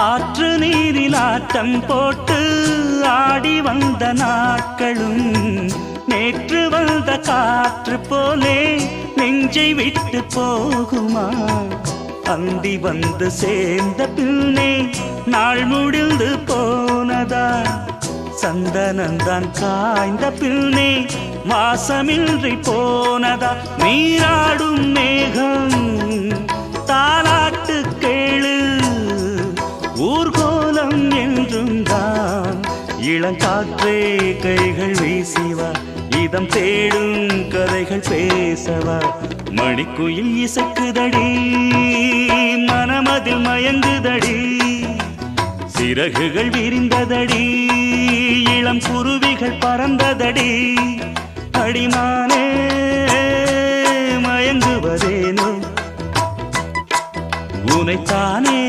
ஆற்று நீரில் ஆட்டம் போட்டு ஆடி வந்த நாட்களும் நேற்று வந்த காற்று போலே நெஞ்சை விட்டு போகுமா? அந்தி வந்து சேர்ந்த பின்னே நாள் முடிந்து போனதா? சந்தனந்தான் காய்ந்த பின்னே வாசமின்றி போனதா? நீராடும் மேகம் தாலாட்டு கேளு, ஊர்கோலம் என்றும் தான். இளங்காற்றே கைகள் வீசிவா, இதம் தேடும் கதைகள் பேசவா? மணிக்குயில் இசைக்குதடி, மனமதில் மயங்குதடி, சிறகுகள் விரிந்ததடி, இளம் குருவிகள் பறந்ததடி. அடிமானே மயங்குவதேனோ, உனைத்தானே